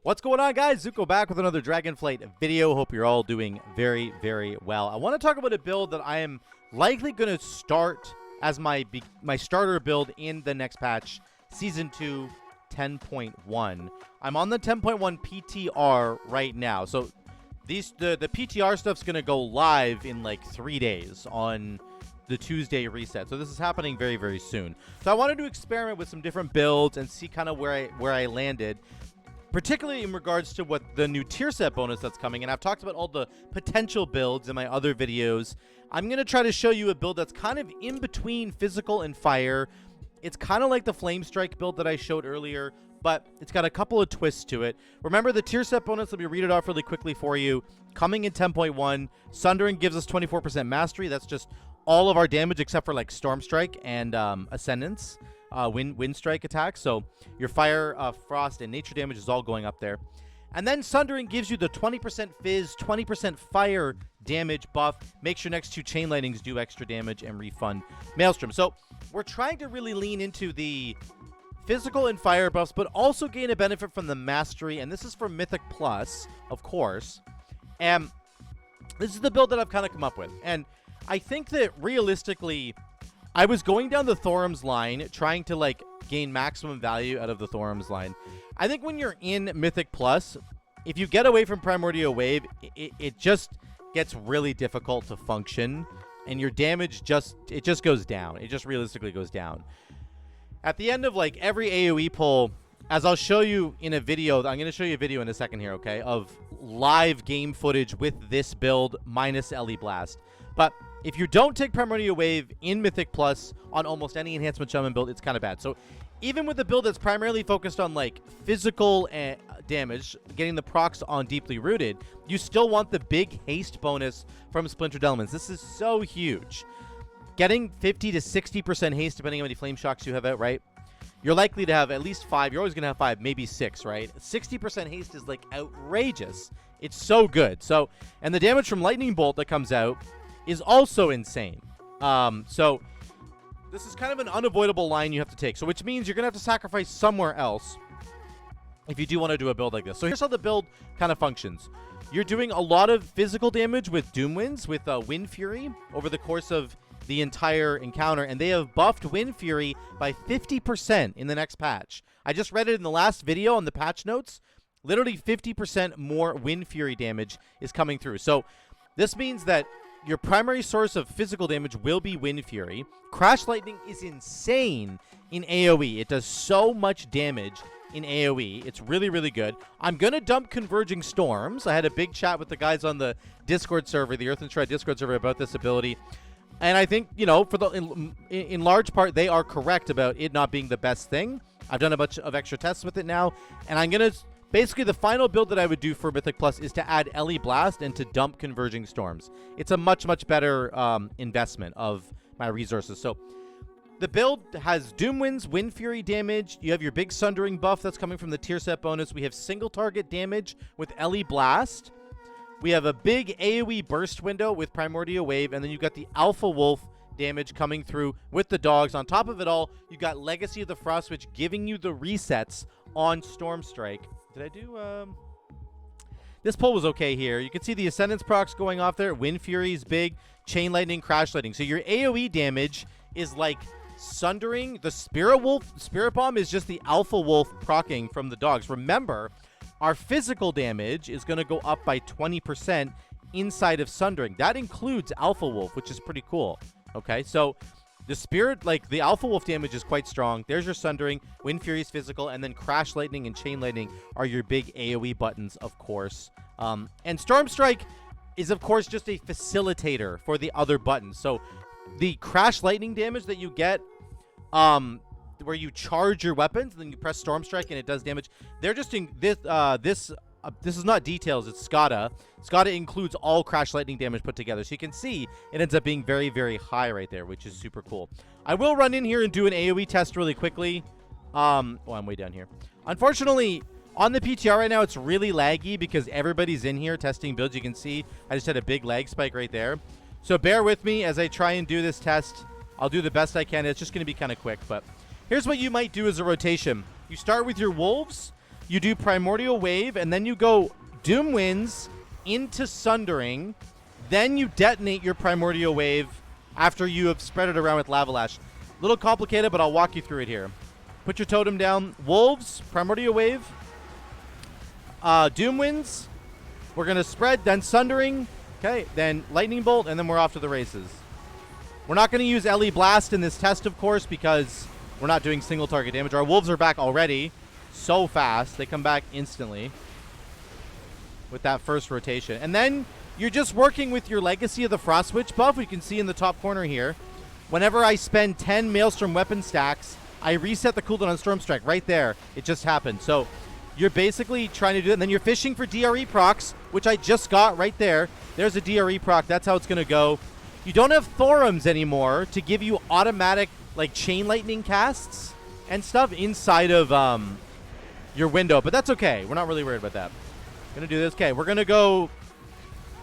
What's going on, guys? Zuko back with another Dragonflight video. Hope you're all doing very, very well. I want to talk about a build that I am likely going to start as my starter build in the next patch, Season 2 10.1. I'm on the 10.1 PTR right now. So the PTR stuff's going to go live in like 3 days on the Tuesday reset. So this is happening very, very soon. So I wanted to experiment with some different builds and see kind of where I landed, particularly in regards to what the new tier set bonus that's coming. And I've talked about all the potential builds in my other videos. I'm going to try to show you a build that's kind of in between physical and fire. It's kind of like the Flame Strike build that I showed earlier, but it's got a couple of twists to it. Remember the tier set bonus, let me read it off really quickly for you. Coming in 10.1, Sundering gives us 24% mastery. That's just all of our damage except for like Storm Strike and Ascendance. Wind strike attacks. So your fire, frost, and nature damage is all going up there. And then Sundering gives you the 20% fizz, 20% fire damage buff. Makes your next two chain lightnings do extra damage and refund Maelstrom. So we're trying to really lean into the physical and fire buffs, but also gain a benefit from the mastery. And this is for Mythic Plus, of course. And this is the build that I've kind of come up with. And I think that realistically, I was going down the Thorum's line, trying to like gain maximum value out of the Thorum's line. I think when you're in Mythic Plus, if you get away from Primordial Wave, it just gets really difficult to function, and your damage just goes down. It just realistically goes down. At the end of like every AoE pull, as I'll show you in a video, I'm going to show you a video in a second here, okay, of live game footage with this build minus LE Blast. But if you don't take Primordial Wave in Mythic Plus on almost any Enhancement Shaman build, it's kind of bad. So even with a build that's primarily focused on like physical damage, getting the procs on Deeply Rooted, you still want the big haste bonus from Splintered Elements. This is so huge. Getting 50 to 60% haste, depending on how many Flame Shocks you have out, right? You're likely to have at least 5. You're always going to have 5, maybe 6, right? 60% haste is like outrageous. It's so good. So, and the damage from Lightning Bolt that comes out is also insane. So this is kind of an unavoidable line you have to take. So which means you're going to have to sacrifice somewhere else if you do want to do a build like this. So here's how the build kind of functions. You're doing a lot of physical damage with Doom Winds, with Wind Fury over the course of the entire encounter. And they have buffed Wind Fury by 50% in the next patch. I just read it in the last video on the patch notes. Literally 50% more Wind Fury damage is coming through. So this means that your primary source of physical damage will be Wind Fury. Crash Lightning is insane in AoE. It does so much damage in AoE. It's really, really good. I'm going to dump Converging Storms. I had a big chat with the guys on the Discord server, the Earth and Shred Discord server, about this ability. And I think, you know, for the in large part, they are correct about it not being the best thing. I've done a bunch of extra tests with it now. And I'm going to... Basically, the final build that I would do for Mythic Plus is to add LE Blast and to dump Converging Storms. It's a much, much better investment of my resources. So the build has Doom Winds, Wind Fury damage. You have your big Sundering buff that's coming from the tier set bonus. We have single target damage with LE Blast. We have a big AoE burst window with Primordial Wave. And then you've got the Alpha Wolf damage coming through with the dogs. On top of it all, you got Legacy of the Frost Witch giving you the resets on Storm Strike. Did I do, this pull was okay here. You can see the Ascendance procs going off there. Wind Fury is big. Chain Lightning, Crash Lightning. So your AoE damage is like Sundering. The Spirit Bomb is just the Alpha Wolf proccing from the dogs. Remember, our physical damage is going to go up by 20% inside of Sundering. That includes Alpha Wolf, which is pretty cool. Okay, so the Spirit, like the Alpha Wolf damage is quite strong. There's your Sundering, Wind Fury's physical, and then Crash Lightning and Chain Lightning are your big AoE buttons, of course. And Storm Strike is, of course, just a facilitator for the other buttons. So the Crash Lightning damage that you get, where you charge your weapons, and then you press Storm Strike and it does damage, they're just in this, this is not details, it's SCADA. SCADA includes all Crash Lightning damage put together. So you can see it ends up being very, very high right there, which is super cool. I will run in here and do an AoE test really quickly. Oh, I'm way down here. Unfortunately, on the PTR right now, it's really laggy because everybody's in here testing builds. You can see I just had a big lag spike right there. So bear with me as I try and do this test. I'll do the best I can. It's just going to be kind of quick, but here's what you might do as a rotation. You start with your Wolves. you do Primordial Wave, and then you go Doom Winds into Sundering. Then you detonate your Primordial Wave after you have spread it around with Lava Lash. A little complicated, but I'll walk you through it here. Put your totem down. Wolves, Primordial Wave, Doom Winds. We're going to spread, then Sundering. Okay, then Lightning Bolt, and then we're off to the races. We're not going to use LE Blast in this test, of course, because we're not doing single target damage. Our wolves are back already so fast. They come back instantly with that first rotation. And then you're just working with your Legacy of the Frost Witch buff. You can see in the top corner here. Whenever I spend 10 Maelstrom weapon stacks, I reset the cooldown on Storm Strike right there. It just happened. So you're basically trying to do it. And then you're fishing for DRE procs, which I just got right there. There's a DRE proc. That's how it's going to go. You don't have Thorums anymore to give you automatic like Chain Lightning casts and stuff inside of your window. But that's okay. We're not really worried about that. Going to do this. Okay, we're going to go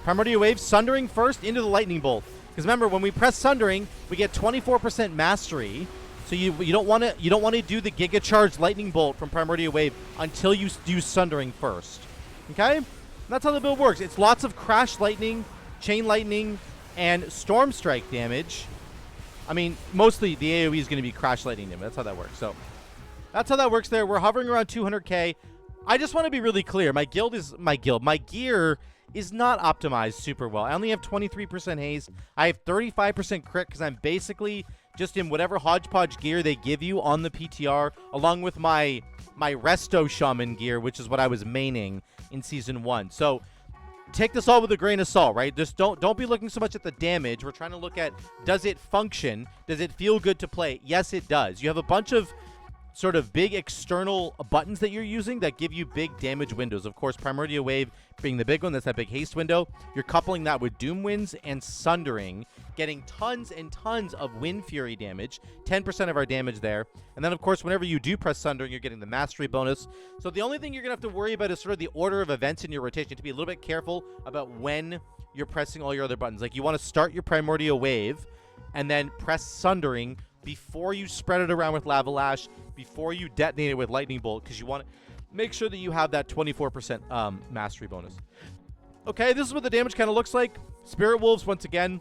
Primordial Wave, Sundering first into the Lightning Bolt. Because remember, when we press Sundering, we get 24% mastery. So you don't want to do the Giga Charge Lightning Bolt from Primordial Wave until you do Sundering first. Okay? And that's how the build works. It's lots of Crash Lightning, Chain Lightning, and Storm Strike damage. I mean, mostly the AoE is going to be Crash Lightning damage. That's how that works. So that's how that works there. We're hovering around 200k. I just want to be really clear. My gear is not optimized super well. I only have 23% haste. I have 35% crit because I'm basically just in whatever hodgepodge gear they give you on the PTR, along with my Resto Shaman gear, which is what I was maining in Season 1. So take this all with a grain of salt, right? Just don't be looking so much at the damage. We're trying to look at, does it function? Does it feel good to play? Yes, it does. You have a bunch of sort of big external buttons that you're using that give you big damage windows. Of course, Primordial Wave being the big one, that's that big haste window. You're coupling that with Doom Winds and Sundering, getting tons and tons of Wind Fury damage, 10% of our damage there. And then, of course, whenever you do press Sundering, you're getting the Mastery bonus. So the only thing you're going to have to worry about is sort of the order of events in your rotation. To be a little bit careful about when you're pressing all your other buttons. Like, you want to start your Primordial Wave and then press Sundering before you spread it around with Lava Lash, before you detonate it with Lightning Bolt, because you want to make sure that you have that 24% mastery bonus. Okay, this is what the damage kind of looks like. Spirit Wolves, once again,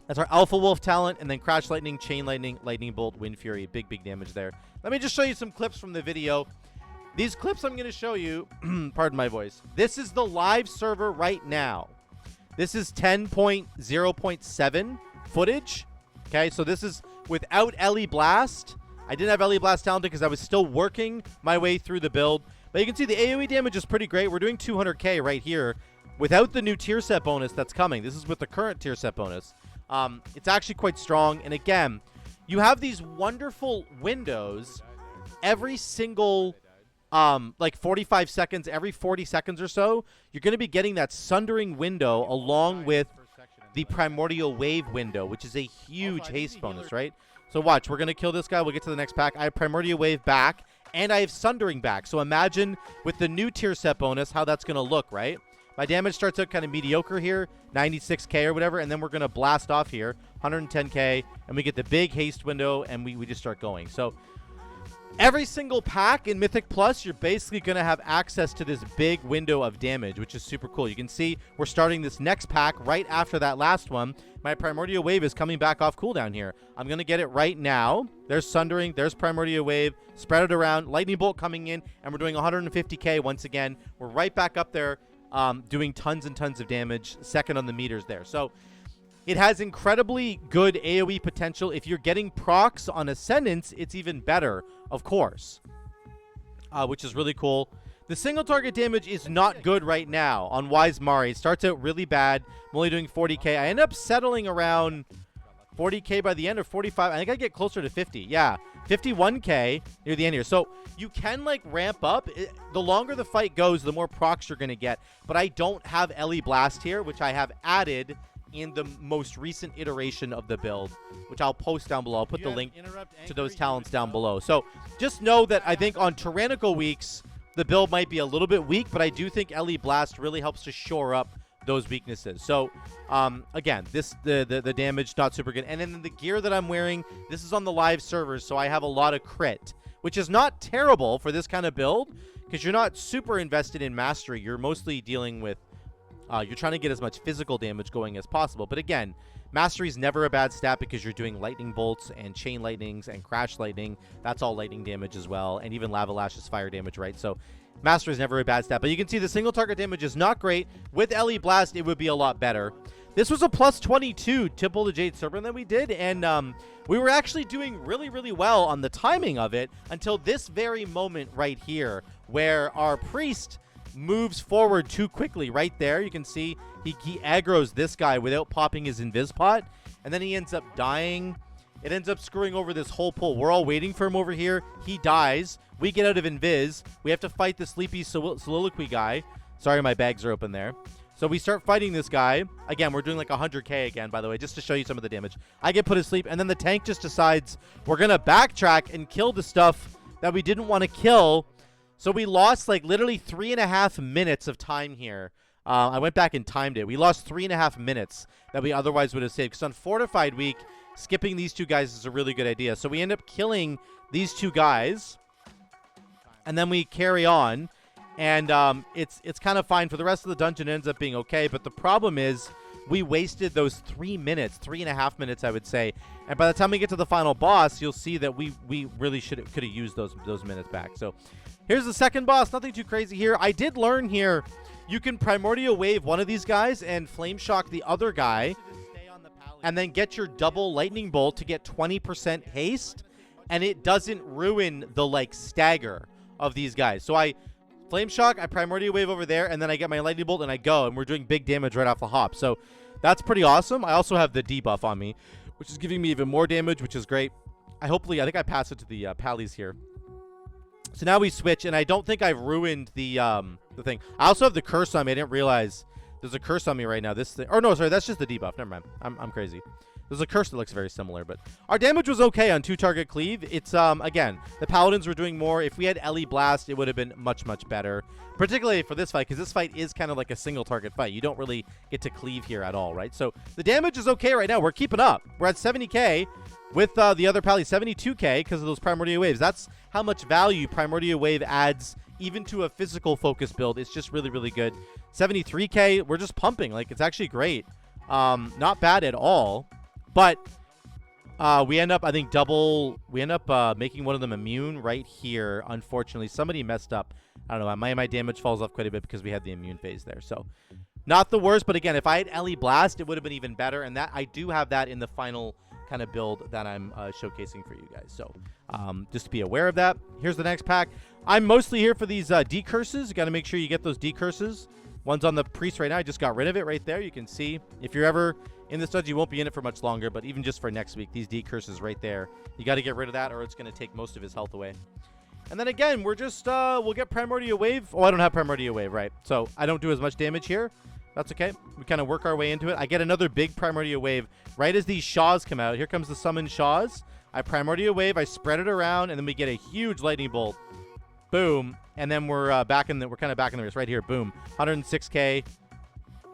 that's our Alpha Wolf talent, and then Crash Lightning, Chain Lightning, Lightning Bolt, Wind Fury. Big damage there. Let me just show you some clips from the video. These clips I'm going to show you, pardon my voice, this is the live server right now. This is 10.0.7 footage. Okay, so this is without LE Blast. I didn't have LE Blast talented because I was still working my way through the build. But you can see the AoE damage is pretty great. We're doing 200k right here without the new tier set bonus that's coming. This is with the current tier set bonus. It's actually quite strong. And again, you have these wonderful windows every single like 45 seconds, every 40 seconds or so. You're going to be getting that Sundering window along with the Primordial Wave window, which is a huge haste bonus, right? So watch, we're going to kill this guy. We'll get to the next pack. I have Primordial Wave back, and I have Sundering back. So imagine with the new tier set bonus how that's going to look, right? My damage starts out kind of mediocre here, 96k or whatever, and then we're going to blast off here, 110k, and we get the big haste window, and we just start going. So every single pack in Mythic Plus, you're basically going to have access to this big window of damage, which is super cool. You can see we're starting this next pack right after that last one. My Primordial Wave is coming back off cooldown here. I'm going to get it right now. There's Sundering. There's Primordial Wave. Spread it around. Lightning Bolt coming in, and we're doing 150k once again. We're right back up there doing tons and tons of damage, second on the meters there. So it has incredibly good AoE potential. If you're getting procs on Ascendance, it's even better, of course, which is really cool. The single target damage is not good right now on Wise Mari. It starts out really bad. I'm only doing 40k. I end up settling around 40k by the end, or 45. I think I get closer to 50. Yeah, 51k near the end here. So you can like ramp up. The longer the fight goes, the more procs you're going to get. But I don't have LE Blast here, which I have added in the most recent iteration of the build, which I'll post down below. I'll put the link to those talents down below. So just know that I think on tyrannical weeks, the build might be a little bit weak, but I do think LE Blast really helps to shore up those weaknesses. So again, the damage not super good. And then the gear that I'm wearing, this is on the live servers, so I have a lot of crit, which is not terrible for this kind of build, because you're not super invested in mastery. You're mostly dealing with, you're trying to get as much physical damage going as possible. But again, mastery is never a bad stat because you're doing lightning bolts and chain lightnings and crash lightning. That's all lightning damage as well. And even lava lash is fire damage, right? So mastery is never a bad stat. But you can see the single target damage is not great. With LE Blast, it would be a lot better. This was a plus 22 Temple the Jade Serpent that we did, and we were actually doing really, really well on the timing of it until this very moment right here, where our priest moves forward too quickly. Right there, you can see he aggroes this guy without popping his invis pot, and then he ends up dying. It ends up screwing over this whole pull. We're all waiting for him over here. He dies. We get out of invis. We have to fight the sleepy soliloquy guy. Sorry, my bags are open there. So we start fighting this guy. Again, we're doing like 100k again, by the way, just to show you some of the damage. I get put to sleep, and then the tank just decides we're going to backtrack and kill the stuff that we didn't want to kill. So we lost like literally 3.5 minutes of time here. I went back and timed it. We lost 3.5 minutes that we otherwise would have saved. Because on Fortified Week, skipping these two guys is a really good idea. So we end up killing these two guys, and then we carry on. And it's kind of fine. For the rest of the dungeon, it ends up being okay. But the problem is we wasted those 3 minutes, 3.5 minutes, I would say. And by the time we get to the final boss, you'll see that we really could have used those minutes back. So here's the second boss. Nothing too crazy here. I did learn here you can Primordial Wave one of these guys and Flame Shock the other guy, and then get your double Lightning Bolt to get 20% haste. And it doesn't ruin the, like, stagger of these guys. So I Flame Shock, I Primordial Wave over there, and then I get my Lightning Bolt and I go, and we're doing big damage right off the hop. So that's pretty awesome. I also have the debuff on me, which is giving me even more damage, which is great. I think I pass it to the Pallies here. So now we switch, and I don't think I've ruined the thing. I also have the curse on me. I didn't realize there's a curse on me right now. This thing, or no, sorry, that's just the debuff. Never mind. I'm crazy. There's a curse that looks very similar, but our damage was okay on 2-target cleave. It's, again, the Paladins were doing more. If we had LE Blast, it would have been much, much better, particularly for this fight, because this fight is kind of like a single-target fight. You don't really get to cleave here at all, right? So the damage is okay right now. We're keeping up. We're at 70k with the other Pally, 72k because of those Primordial Waves. That's how much value Primordial Wave adds even to a physical focus build. It's just really, really good. 73k, we're just pumping. Like, it's actually great. Not bad at all. But we end up, I think, making one of them immune right here. Unfortunately, somebody messed up. I don't know. My damage falls off quite a bit because we had the immune phase there. So not the worst. But again, if I had LE Blast, it would have been even better. And that I do have that in the final kind of build that I'm showcasing for you guys. So just to be aware of that. Here's the next pack. I'm mostly here for these decurses. You got to make sure you get those decurses. One's on the priest right now. I just got rid of it right there. You can see if you're ever in this dungeon, you won't be in it for much longer, but even just for next week, these decurses right there, you got to get rid of that or it's going to take most of his health away. And then again, we're just, we'll get Primordial Wave. Oh, I don't have Primordial Wave, right? So I don't do as much damage here. That's okay. We kind of work our way into it. I get another big Primordial Wave right as these Shaws come out. Here comes the Summon Shaws. I Primordial Wave, I spread it around, and then we get a huge Lightning Bolt. Boom. And then we're kind of back in the race right here. Boom. 106k.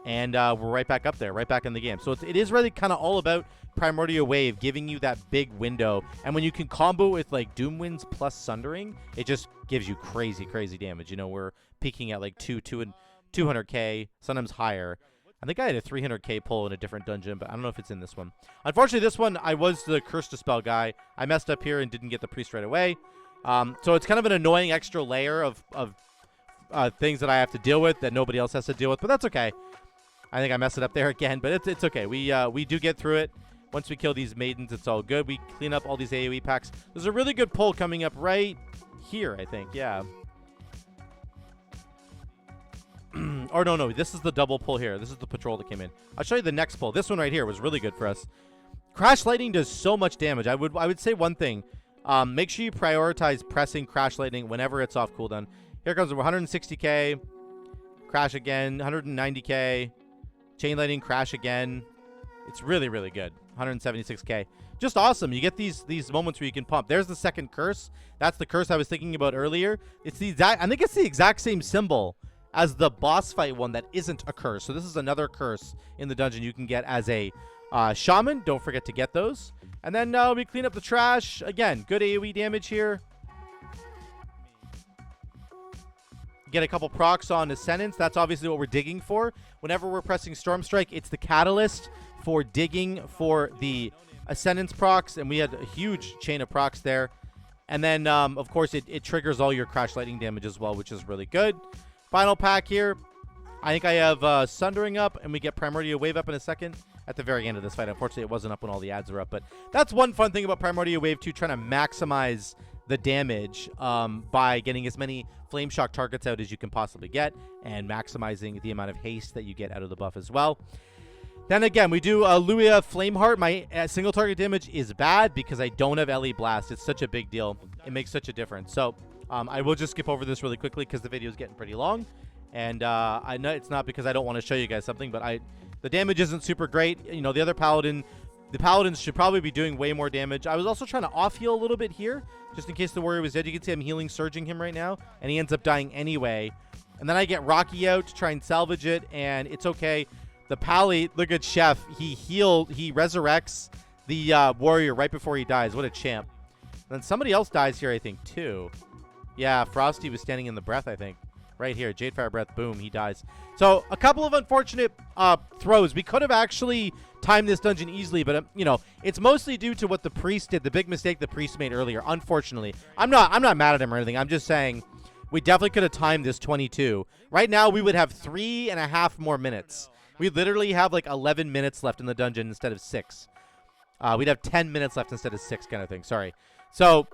And we're right back up there, right back in the game. So it is really kind of all about Primordial Wave, giving you that big window. And when you can combo with, like, Doom Winds plus Sundering, it just gives you crazy, crazy damage. You know, we're peaking at, like, 200k, sometimes higher. I think I had a 300k pull in a different dungeon, but I don't know if it's in this one. Unfortunately, this one, I was the Curse Dispel guy. I messed up here and didn't get the Priest right away. So it's kind of an annoying extra layer of things that I have to deal with that nobody else has to deal with, but that's okay. I think I messed it up there again, but it's okay. We do get through it. Once we kill these maidens, it's all good. We clean up all these AoE packs. There's a really good pull coming up right here, I think. Yeah. Or no. This is the double pull here. This is the patrol that came in. I'll show you the next pull. This one right here was really good for us. Crash Lightning does so much damage. I would say one thing. Make sure you prioritize pressing Crash Lightning whenever it's off cooldown. Here comes 160k. Crash again. 190k. Chain Lightning, Crash again. It's really, really good. 176k. Just awesome. You get these moments where you can pump. There's the second curse. That's the curse I was thinking about earlier. It's the exact, I think it's the exact same symbol as the boss fight one that isn't a curse. So this is another curse in the dungeon you can get as a shaman. Don't forget to get those. And then we clean up the trash. Again, good AoE damage here. get a couple procs on Ascendance. That's obviously what we're digging for. Whenever we're pressing Storm Strike, it's the catalyst for digging for the Ascendance procs, and we had a huge chain of procs there. And then, of course, it triggers all your Crash Lightning damage as well, which is really good. Final pack here. I think I have Sundering up, and we get Primordial Wave up in a second at the very end of this fight. Unfortunately, it wasn't up when all the ads were up, but that's one fun thing about Primordial Wave 2, trying to maximize the damage by getting as many Flame Shock targets out as you can possibly get, and maximizing the amount of haste that you get out of the buff as well. Then again, we do Luia Flameheart. My single target damage is bad because I don't have LE Blast. It's such a big deal. It makes such a difference. So I will just skip over this really quickly because the video is getting pretty long. And I know it's not because I don't want to show you guys something, but the damage isn't super great. You know, the other Paladin, the Paladins should probably be doing way more damage. I was also trying to off-heal a little bit here, just in case the warrior was dead. You can see I'm healing, surging him right now, and he ends up dying anyway. And then I get Rocky out to try and salvage it, and it's okay. The Pally, look at Chef. He resurrects the warrior right before he dies. What a champ. And then somebody else dies here, I think, too. Yeah, Frosty was standing in the breath, I think. Right here, Jadefire Breath, boom, he dies. So a couple of unfortunate throws. We could have actually timed this dungeon easily, but you know, it's mostly due to what the priest did, the big mistake the priest made earlier. Unfortunately, I'm not mad at him or anything. I'm just saying we definitely could have timed this 22. Right now, we would have 3.5 more minutes. We literally have like 11 minutes left in the dungeon instead of 6. We'd have 10 minutes left instead of 6, kind of thing. Sorry. So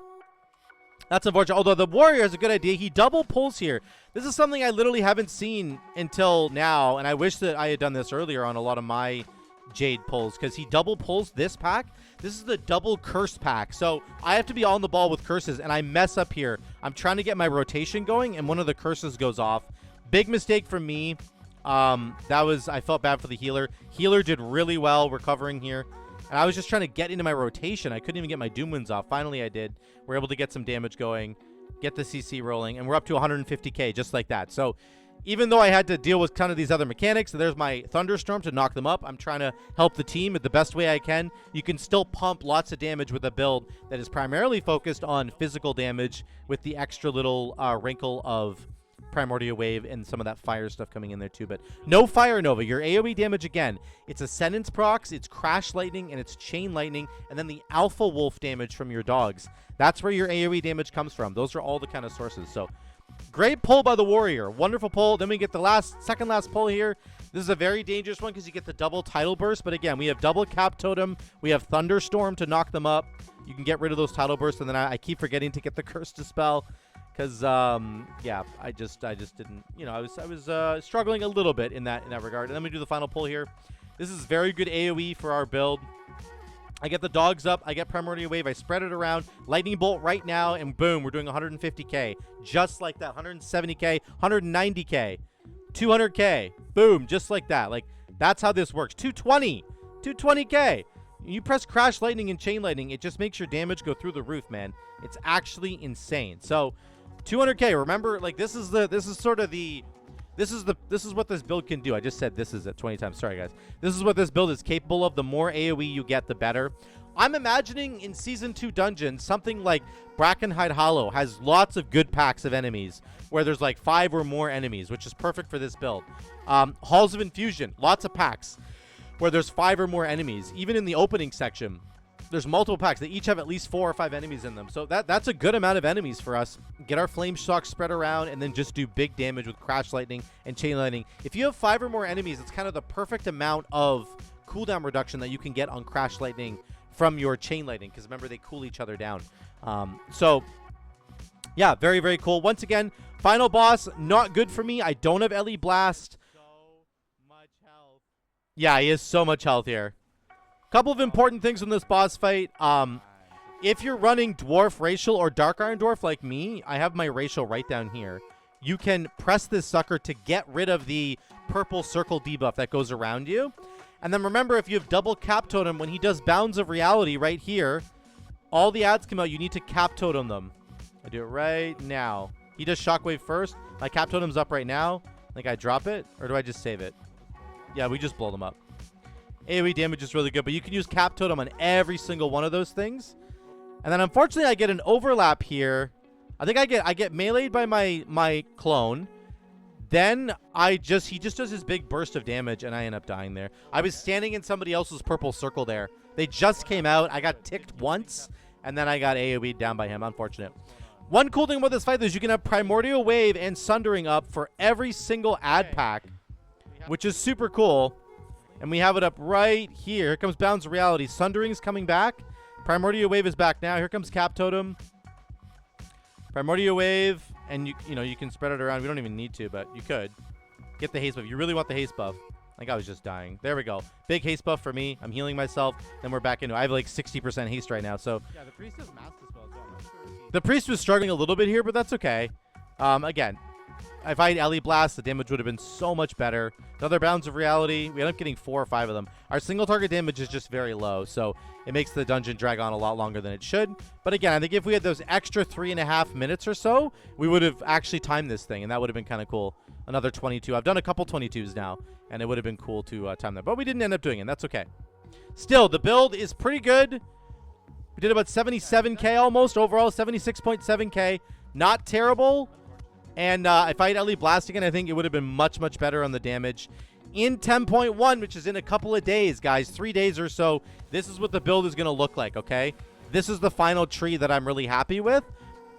that's unfortunate. Although the warrior has a good idea. He double pulls here. This is something I literally haven't seen until now, and I wish that I had done this earlier on a lot of my Jade pulls, because he double pulls this pack. This is the double curse pack. So I have to be on the ball with curses, and I mess up here. I'm trying to get my rotation going, and one of the curses goes off. Big mistake from me. I felt bad for the healer. Healer did really well recovering here. And I was just trying to get into my rotation. I couldn't even get my Doom Winds off. Finally, I did. We're able to get some damage going, get the CC rolling, and we're up to 150k just like that. So even though I had to deal with kind of these other mechanics, and there's my Thunderstorm to knock them up, I'm trying to help the team the best way I can. You can still pump lots of damage with a build that is primarily focused on physical damage with the extra little wrinkle of Primordial Wave and some of that fire stuff coming in there too. But no Fire Nova. Your AoE damage, again, it's Ascendance procs, it's Crash Lightning, and it's Chain Lightning, and then the Alpha Wolf damage from your dogs. That's where your AoE damage comes from. Those are all the kind of sources. So great pull by the warrior. Wonderful pull. Then we get the second last pull here. This is a very dangerous one because you get the double Tidal Burst. But again, we have double Cap Totem. We have Thunderstorm to knock them up. You can get rid of those Tidal Bursts. And then I keep forgetting to get the Curse Dispel. Because, yeah, I just didn't, you know, I was struggling a little bit in that regard. And then we do the final pull here. This is very good AoE for our build. I get the dogs up. I get Primordial Wave. I spread it around. Lightning Bolt right now, and boom, we're doing 150k. Just like that. 170k, 190k, 200k. Boom, just like that. Like, that's how this works. 220k. You press Crash Lightning and Chain Lightning, it just makes your damage go through the roof, man. It's actually insane. So 200k. Remember, like, this is what this build can do. I just said this is at 20 times. Sorry, guys. This is what this build is capable of. The more AoE you get, the better. I'm imagining in Season 2 dungeons, something like Brackenhide Hollow has lots of good packs of enemies where there's like 5 or more enemies, which is perfect for this build. Halls of Infusion, lots of packs where there's 5 or more enemies. Even in the opening section, there's multiple packs. They each have at least 4 or 5 enemies in them. So that's a good amount of enemies for us. Get our Flame Shock spread around and then just do big damage with Crash Lightning and Chain Lightning. If you have 5 or more enemies, it's kind of the perfect amount of cooldown reduction that you can get on Crash Lightning from your Chain Lightning. Because remember, they cool each other down. So, yeah, very, very cool. Once again, final boss, not good for me. I don't have LE Blast. So much health. Yeah, he has so much health here. Couple of important things in this boss fight. If you're running Dwarf Racial or Dark Iron Dwarf like me, I have my Racial right down here. You can press this sucker to get rid of the purple circle debuff that goes around you. And then remember, if you have double Cap Totem, when he does Bounds of Reality right here, all the ads come out. You need to Cap Totem them. I do it right now. He does Shockwave first. My Cap Totem's up right now. I think I drop it, or do I just save it? Yeah, we just blow them up. AoE damage is really good, but you can use Cap Totem on every single one of those things. And then unfortunately I get an overlap here. I think I get meleeed by my clone. Then he just does his big burst of damage, and I end up dying there. I was standing in somebody else's purple circle there. They just came out. I got ticked once, and then I got AoE'd down by him. Unfortunate. One cool thing about this fight is you can have Primordial Wave and Sundering up for every single ad pack, which is super cool. And we have it up right here. Here comes Bounds of Reality. Sundering's coming back. Primordial Wave is back now. Here comes Cap Totem. Primordial Wave, and you can spread it around. We don't even need to, but you could. Get the haste buff. You really want the haste buff. I think I was just dying. There we go. Big haste buff for me. I'm healing myself. Then we're back into it. I have like 60% haste right now. So Yeah, the priest has mass dispel as well. I'm not sure if he... the priest was struggling a little bit here, but that's okay. Again, if I had Ellie Blast, the damage would have been so much better. Another Bounds of Reality. We end up getting 4 or 5 of them. Our single target damage is just very low, so it makes the dungeon drag on a lot longer than it should. But again, I think if we had those extra 3.5 minutes or so, we would have actually timed this thing, and that would have been kind of cool. Another 22. I've done a couple 22s now, and it would have been cool to time that. But we didn't end up doing it. That's okay. Still, the build is pretty good. We did about 77k almost overall, 76.7k. Not terrible. And if I had Ellie Blast again, I think it would have been much, much better on the damage. In 10.1, which is in a couple of days, guys, 3 days or so, this is what the build is going to look like, okay? This is the final tree that I'm really happy with.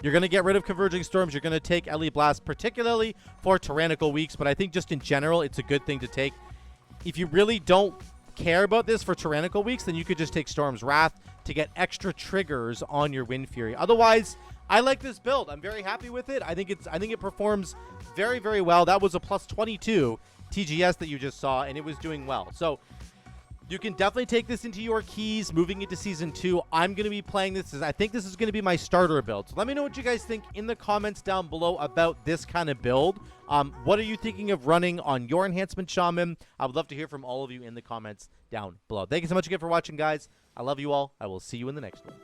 You're going to get rid of Converging Storms. You're going to take Ellie Blast, particularly for Tyrannical Weeks, but I think just in general, it's a good thing to take. If you really don't care about this for Tyrannical Weeks, then you could just take Storm's Wrath to get extra triggers on your Wind Fury. Otherwise, I like this build. I'm very happy with it. I think it performs very, very well. That was a plus 22 TGS that you just saw, and it was doing well. So you can definitely take this into your keys moving into Season 2. I'm going to be playing this. I think this is going to be my starter build. So let me know what you guys think in the comments down below about this kind of build. What are you thinking of running on your Enhancement Shaman? I would love to hear from all of you in the comments down below. Thank you so much again for watching, guys. I love you all. I will see you in the next one.